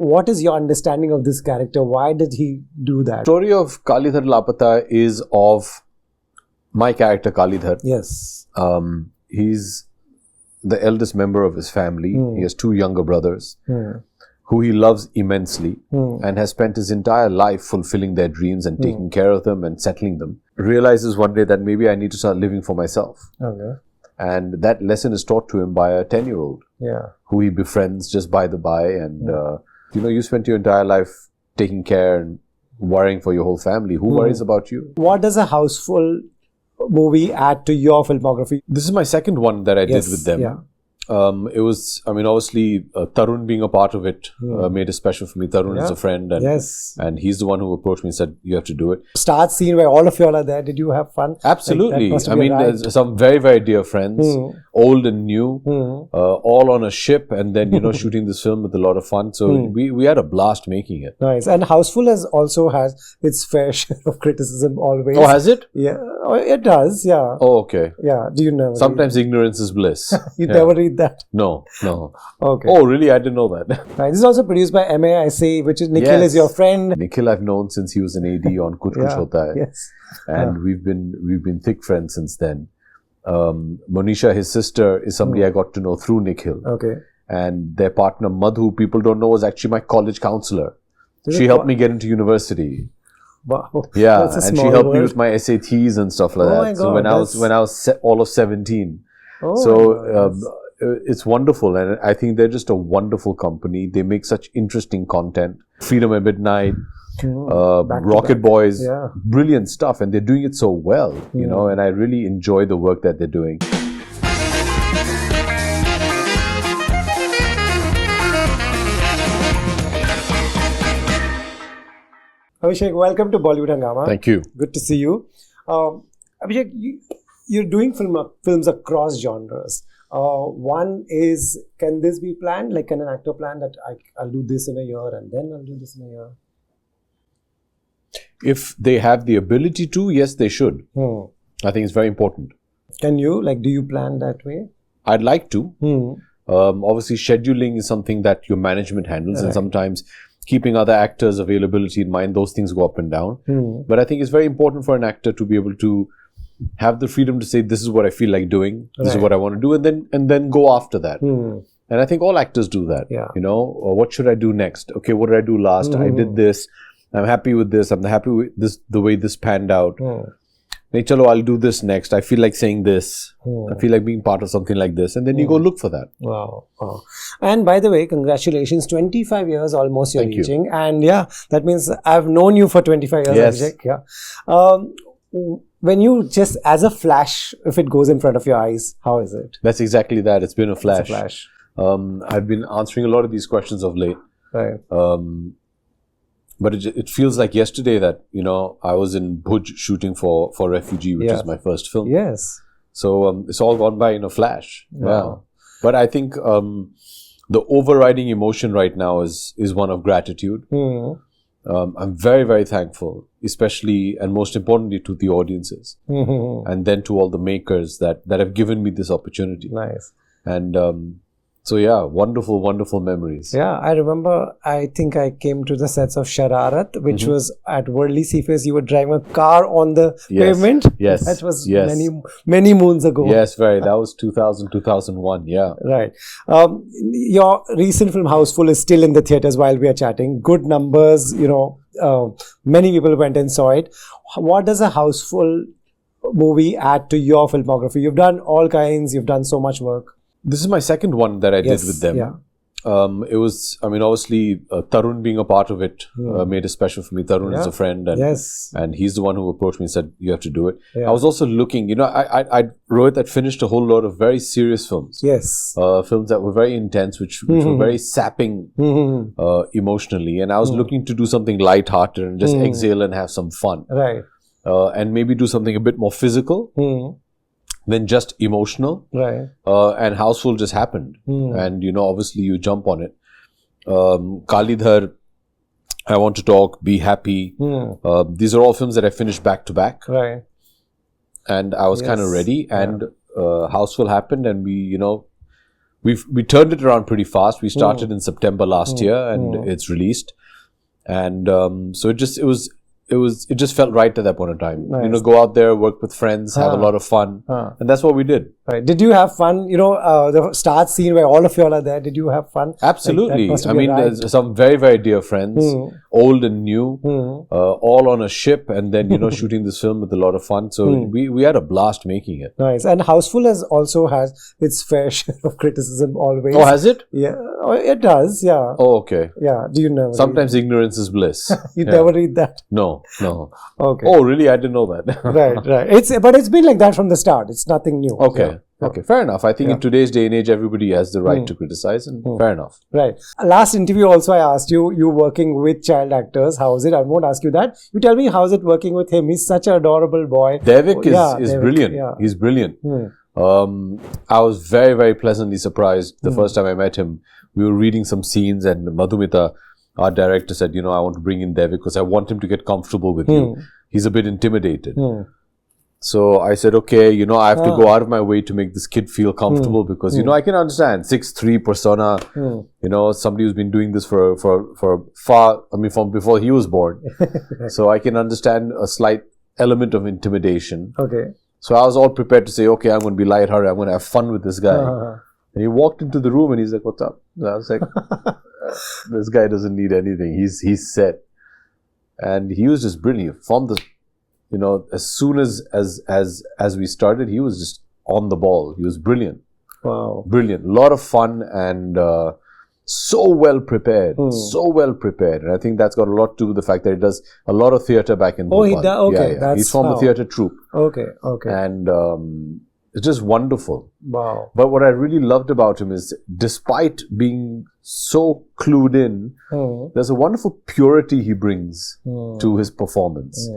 What is your understanding of this character? Why did he do that? The story of Kaalidhar Laapata is of my character Kaalidhar. Yes. He's the eldest member of his family. He has two younger brothers who he loves immensely and has spent his entire life fulfilling their dreams and taking care of them and settling them. Realizes one day that maybe I need to start living for myself. Okay. And that lesson is taught to him by a 10-year-old who he befriends just by the by. And, you spent your entire life taking care and worrying for your whole family. Who worries about you? What does a Housefull movie add to your filmography? This is my second one that I did with them. Yeah. It was, obviously, Tarun being a part of it made it special for me. Tarun is a friend, and he's the one who approached me and said, you have to do it. Start scene where all of you all are there. Did you have fun? Absolutely. There's some very, very dear friends, old and new, all on a ship, and then, shooting this film with a lot of fun. So we had a blast making it. Nice. And Housefull also has its fair share of criticism always. Oh, has it? Yeah. It does, yeah. Oh, okay. Yeah. Do you never Sometimes ignorance is bliss. You never read that? No. Okay. Oh, really? I didn't know that. Right. This is also produced by MAIC, which is Nikhil is your friend. Nikhil I've known since he was an AD on Kuch Kuch Hota Hai. Yes. And we've been thick friends since then. Monisha, his sister, is somebody I got to know through Nikhil. Okay. And their partner Madhu, people don't know, was actually my college counselor. She helped me get into university. Wow. Yeah, and she helped me with my SATs and stuff like that. My God, so when I was all of 17. It's wonderful, and I think they're just a wonderful company. They make such interesting content. Freedom at Midnight, Rocket Boys, brilliant stuff, and they're doing it so well, and I really enjoy the work that they're doing. Abhishek, welcome to Bollywood Hungama. Thank you. Good to see you. Abhishek, you're doing films across genres. One is, can this be planned? Like, can an actor plan that I'll do this in a year and then I'll do this in a year? If they have the ability to, yes, they should. I think it's very important. Can you? Do you plan that way? I'd like to. Obviously, scheduling is something that your management handles, and sometimes keeping other actors' availability in mind, those things go up and down. But I think it's very important for an actor to be able to have the freedom to say, this is what I feel like doing, this is what I want to do, and then go after that. And I think all actors do that. Or what should I do next? Okay, what did I do last? I did this. I'm happy with this. I'm happy with this, the way this panned out. Chalo, I'll do this next. I feel like saying this. I feel like being part of something like this. And then you go look for that. Wow. And by the way, congratulations. 25 years almost you're reaching. And that means I've known you for 25 years. Yes. Abhishek, when you just, as a flash, if it goes in front of your eyes, how is it? That's exactly that. It's been a flash. It's a flash. I've been answering a lot of these questions of late. Right. But it feels like yesterday that, I was in Bhuj shooting for Refugee, which is my first film. Yes. So it's all gone by in a flash. Wow. Yeah. But I think the overriding emotion right now is one of gratitude. I'm very, very thankful, especially and most importantly to the audiences. And then to all the makers that have given me this opportunity. Nice. And so wonderful, wonderful memories. Yeah, I remember, I think I came to the sets of Shararat, which was at Worldly Seaface. You were driving a car on the pavement. Yes. That was many moons ago. Yes, right. That was 2000, 2001. Yeah. Right. Your recent film Housefull is still in the theatres while we are chatting. Good numbers, many people went and saw it. What does a Housefull movie add to your filmography? You've done all kinds, you've done so much work. This is my second one that I did with them. It was, obviously, Tarun being a part of it made it special for me. Tarun is a friend, and he's the one who approached me and said, you have to do it. I was also looking, Rohit had finished a whole lot of very serious films. Yes. Films that were very intense, which were very sapping emotionally. And I was looking to do something lighthearted and just exhale and have some fun. Right. And maybe do something a bit more physical. Than just emotional. Right. And Housefull just happened. And, obviously you jump on it. Kaalidhar, I Want to Talk, Be Happy. These are all films that I finished back to back. Right. And I was kind of ready. And Housefull happened and we, we turned it around pretty fast. We started in September last year, and it's released. And so it just felt right at that point in time. Nice. You know, go out there, work with friends, have a lot of fun, and that's what we did. Right. Did you have fun? You know, the start scene where all of you all are there. Did you have fun? Absolutely. Like, I mean, there's some very, very dear friends, old and new, all on a ship, and then, you know, shooting this film with a lot of fun. So we had a blast making it. Nice. And Houseful has its fair share of criticism always. Oh, has it? Yeah, it does. Yeah. Oh, okay. Yeah. Do you know? Sometimes ignorance is bliss. You never read that? No. Okay. Oh, really? I didn't know that. Right. But it's been like that from the start. It's nothing new. Okay. Yeah. Okay, fair enough. I think in today's day and age, everybody has the right to criticize, and fair enough. Right. Last interview also, I asked you working with child actors. How is it? I won't ask you that. You tell me, how is it working with him? He's such an adorable boy. Devik is brilliant. Yeah. He's brilliant. I was very, very pleasantly surprised the first time I met him. We were reading some scenes, and Madhumita, our director, said, you know, I want to bring in Devik because I want him to get comfortable with you. He's a bit intimidated. So I said, okay, you know, I have to go out of my way to make this kid feel comfortable because, you know, I can understand 6'3" persona, you know, somebody who's been doing this for from before he was born. So I can understand a slight element of intimidation. Okay. So I was all prepared to say, okay, I'm going to be lighthearted. I'm going to have fun with this guy. And he walked into the room and he's like, what's up? And I was like, this guy doesn't need anything. He's set. And he was just brilliant. From the, you know, as soon as we started, he was just on the ball. He was brilliant. Wow. Brilliant. A lot of fun and so well prepared. So well prepared. And I think that's got a lot to do with the fact that he does a lot of theatre back in Bhopal. Oh, he does? Okay. Yeah. He's from a theatre troupe. Okay. And it's just wonderful. Wow. But what I really loved about him is, despite being so clued in, there's a wonderful purity he brings to his performance.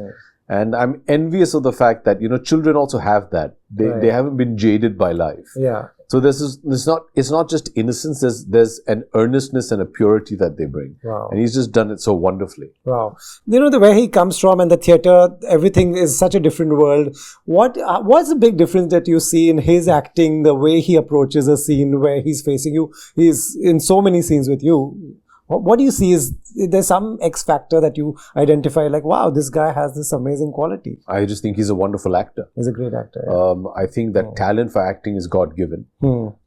And I'm envious of the fact that, you know, children also have that. They haven't been jaded by life. Yeah. So it's not just innocence. There's an earnestness and a purity that they bring. Wow. And he's just done it so wonderfully. Wow. You know, the way he comes from and the theatre, everything is such a different world. What's the big difference that you see in his acting, the way he approaches a scene where he's facing you? He's in so many scenes with you. What do you see? Is there some X factor that you identify, like, wow, this guy has this amazing quality? I just think he's a wonderful actor. He's a great actor. Yeah. I think that talent for acting is God-given.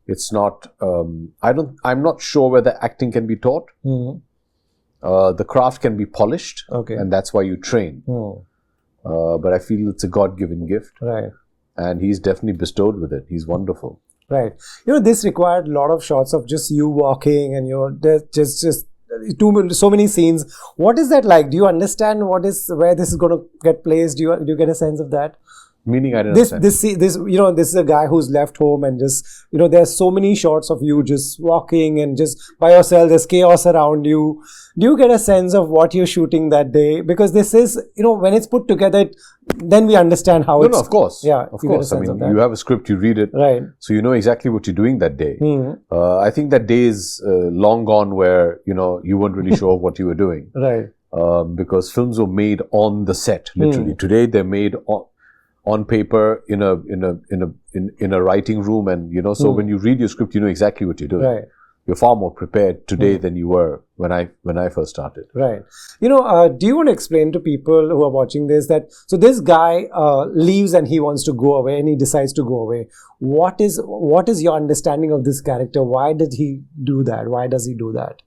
It's not, I'm not sure whether acting can be taught. The craft can be polished. Okay. And that's why you train. But I feel it's a God-given gift. Right. And he's definitely bestowed with it. He's wonderful. Right. You know, this required a lot of shots of just you walking and, you know, there's just so many scenes. What is that like? Do you understand where this is going to get placed? Do you get a sense of that? Meaning, I don't understand. This, you know, this is a guy who's left home and just, you know, there's so many shots of you just walking and just by yourself. There's chaos around you. Do you get a sense of what you're shooting that day? Because this is, you know, when it's put together, then we understand how it's... No, of course. Yeah, of course. I mean, you have a script, you read it. Right. So you know exactly what you're doing that day. I think that day is long gone where, you know, you weren't really sure what you were doing. Right. Because films were made on the set, literally. Today, they're made on paper in a writing room, and you know, so when you read your script, you know exactly what you're doing. Right. You're far more prepared today than you were when I first started. Right. You know, do you want to explain to people who are watching this that, so this guy leaves and he wants to go away and he decides to go away. What is your understanding of this character? Why did he do that? Why does he do that?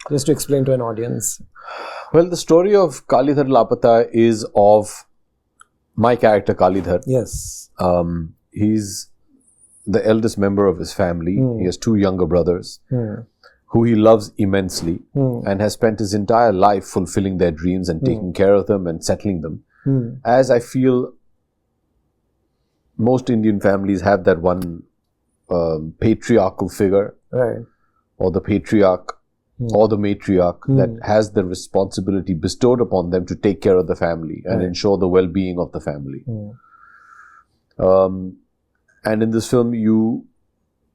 Just to explain to an audience. Well, the story of Kaalidhar Laapata is of my character Kaalidhar. Yes. He's the eldest member of his family. He has two younger brothers who he loves immensely and has spent his entire life fulfilling their dreams and taking care of them and settling them. As I feel most Indian families have that one patriarchal figure, right, or the patriarch or the matriarch that has the responsibility bestowed upon them to take care of the family and ensure the well-being of the family. And in this film, you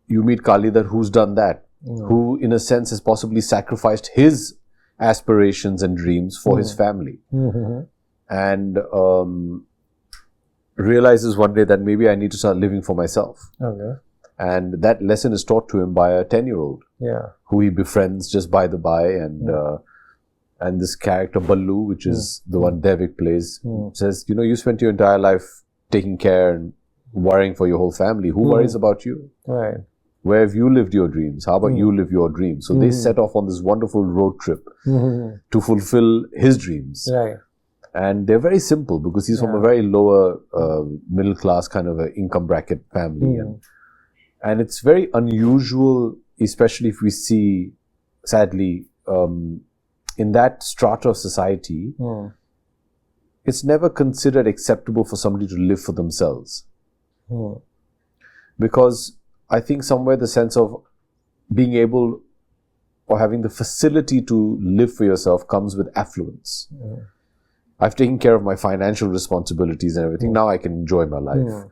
meet Kaalidhar, who's done that, who in a sense has possibly sacrificed his aspirations and dreams for his family. And realizes one day that maybe I need to start living for myself. Okay. And that lesson is taught to him by a 10-year-old who he befriends just by the by. And this character, Ballu, which is the one Devik plays, says, you spent your entire life taking care and worrying for your whole family. Who worries about you? Right. Where have you lived your dreams? How about you live your dreams? So they set off on this wonderful road trip to fulfill his dreams. Right. And they're very simple because he's from a very lower middle class kind of a income bracket family. And it's very unusual, especially if we see, sadly, in that strata of society, it's never considered acceptable for somebody to live for themselves. Because I think somewhere the sense of being able or having the facility to live for yourself comes with affluence. I've taken care of my financial responsibilities and everything. Now I can enjoy my life.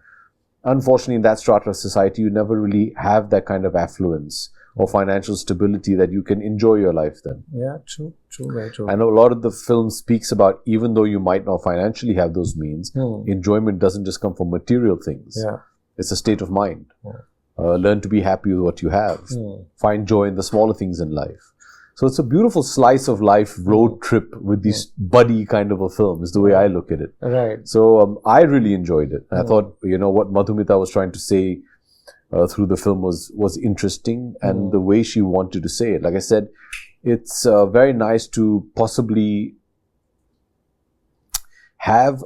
Unfortunately, in that strata of society, you never really have that kind of affluence or financial stability that you can enjoy your life then. Yeah, true, very true. I know a lot of the film speaks about, even though you might not financially have those means, enjoyment doesn't just come from material things. It's a state of mind. Learn to be happy with what you have. Find joy in the smaller things in life. So it's a beautiful slice of life road trip with this buddy kind of a film is the way I look at it. Right. So I really enjoyed it. I thought, what Madhumita was trying to say through the film was interesting, and the way she wanted to say it. Like I said, it's very nice to possibly have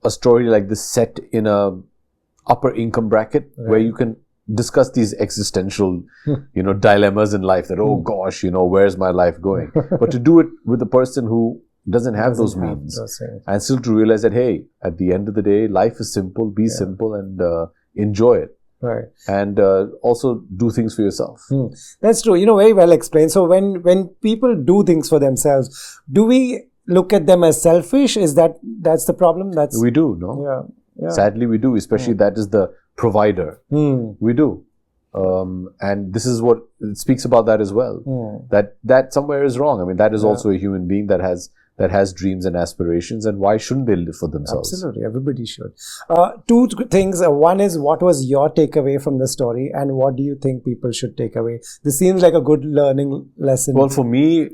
a story like this set in a upper income bracket where you can discuss these existential, dilemmas in life that, oh gosh, where's my life going? But to do it with a person who doesn't have those means and still to realize that, hey, at the end of the day, life is simple, be simple and enjoy it. Right. And also do things for yourself. That's true. Very well explained. So when people do things for themselves, do we look at them as selfish? That's the problem? We do, no? Yeah. Sadly, we do. Especially that is the provider. We do. And this is what it speaks about that as well. That somewhere is wrong. I mean, that is also a human being that has dreams and aspirations, and why shouldn't they live for themselves? Absolutely, everybody should. Two things. One is, what was your takeaway from the story, and what do you think people should take away? This seems like a good learning lesson. Well, for me,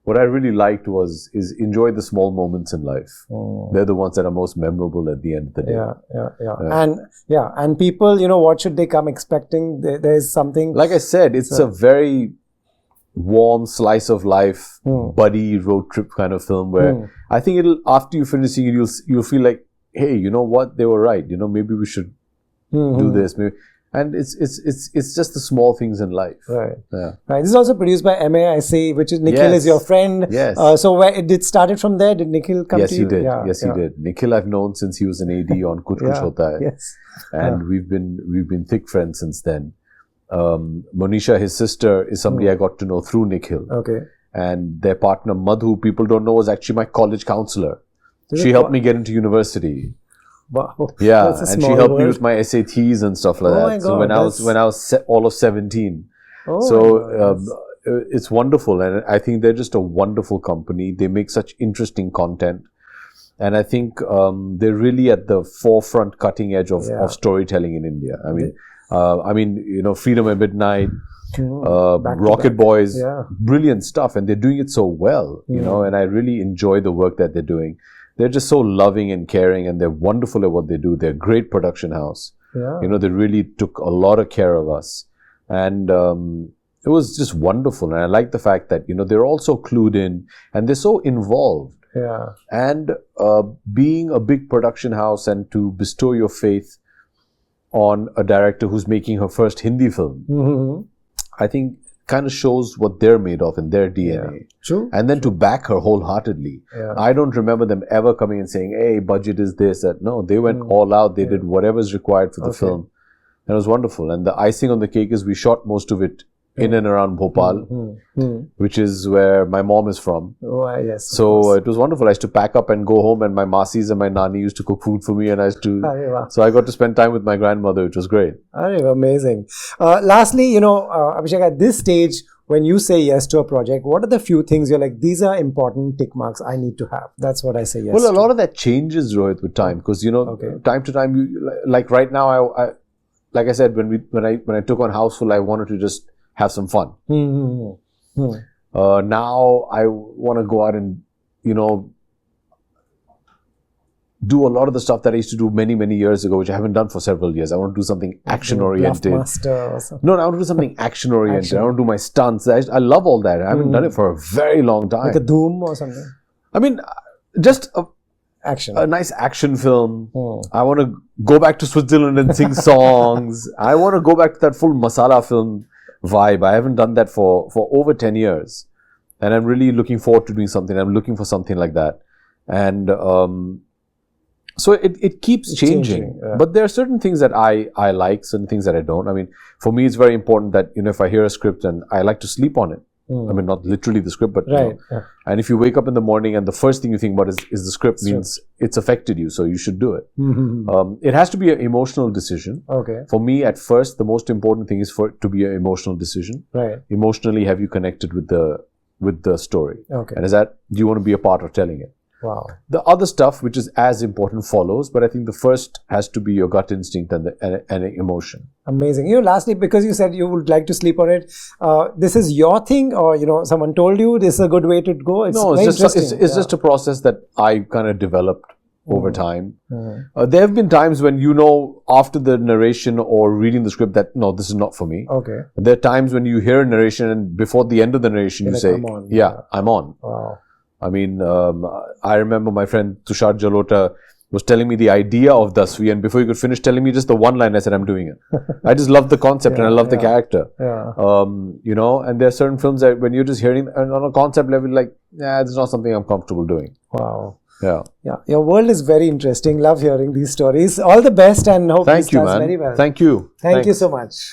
what I really liked is enjoy the small moments in life. They're the ones that are most memorable at the end of the day. Yeah. And people, what should they come expecting? There's something. Like I said, it's a very warm slice of life, buddy road trip kind of film where I think after you finish seeing it, you'll feel like, hey, you know what? They were right. Maybe we should do this. Maybe. And it's just the small things in life. Right. Yeah. Right. This is also produced by MAIC, which is Nikhil is your friend. Yes. So it started from there. Did Nikhil come to you? Yes, he did. Nikhil I've known since he was an AD on Kuch Kuch Hota Hai. Yes. And we've been thick friends since then. Monisha, his sister, is somebody I got to know through Nikhil. Okay. And their partner Madhu, people don't know, was actually my college counselor. She helped me get into university. Wow. Yeah, and she helped me with my SATs and stuff like that. My God, so when I was all of 17. It's wonderful, and I think they're just a wonderful company. They make such interesting content, and I think they're really at the forefront, cutting edge of storytelling in India. I mean, Freedom at Midnight, Rocket Boys, brilliant stuff, and they're doing it so well, and I really enjoy the work that they're doing. They're just so loving and caring, and they're wonderful at what they do. They're a great production house. Yeah. They really took a lot of care of us, and it was just wonderful. And I like the fact that they're also clued in and they're so involved. Yeah. And being a big production house and to bestow your faith on a director who's making her first Hindi film, I think kind of shows what they're made of in their DNA. Yeah. True. And then to back her wholeheartedly. Yeah. I don't remember them ever coming and saying, hey, budget is this, that. No, they went all out. They did whatever's required for the film. And it was wonderful. And the icing on the cake is we shot most of it in and around Bhopal, which is where my mom is from. Oh, yes. So it was wonderful. I used to pack up and go home, and my masis and my nani used to cook food for me, and I used to. So I got to spend time with my grandmother, which was great. Amazing. Lastly, Abhishek, at this stage, when you say yes to a project, what are the few things you're like, these are important tick marks I need to have? That's what I say yes to. Well, a lot of that changes, Rohit, with time, because, time to time, like right now, like I said, when I took on Housefull, I wanted to just have some fun. Now I want to go out and, do a lot of the stuff that I used to do many, many years ago, which I haven't done for several years. I want to do something action-oriented. Master or something. No, I want to do something action-oriented. I want to do my stunts. I love all that. I haven't done it for a very long time. Like a Doom or something? I mean, just Action. a nice action film. I want to go back to Switzerland and sing songs. I want to go back to that full masala film vibe. I haven't done that for over 10 years. And I'm really looking forward to doing something. I'm looking for something like that. And so it keeps changing. Yeah. But there are certain things that I like, certain things that I don't. I mean, for me, it's very important that, if I hear a script and I like to sleep on it. I mean, not literally the script, but, right. And if you wake up in the morning and the first thing you think about is the script, means it's affected you, so you should do it. It has to be an emotional decision. Okay. For me, at first, the most important thing is for it to be an emotional decision. Right. Emotionally, have you connected with the story? Okay. And do you want to be a part of telling it? Wow. The other stuff, which is as important, follows. But I think the first has to be your gut instinct and emotion. Amazing. Lastly, because you said you would like to sleep on it, this is your thing, or someone told you this is a good way to go? It's just a process that I kind of developed over time. There have been times when after the narration or reading the script that no, this is not for me. Okay. There are times when you hear a narration and before the end of the narration you say, I'm on. Wow. I mean, I remember my friend Tushar Jalota was telling me the idea of Dasvi, and before he could finish telling me just the one line, I said, I'm doing it. I just love the concept and I love the character. Yeah. And there are certain films that when you're just hearing on a concept level, like, this is not something I'm comfortable doing. Wow. Yeah. Yeah. Your world is very interesting. Love hearing these stories. All the best, and hope Thank this you, does man. very well. Thank you. Thank you so much.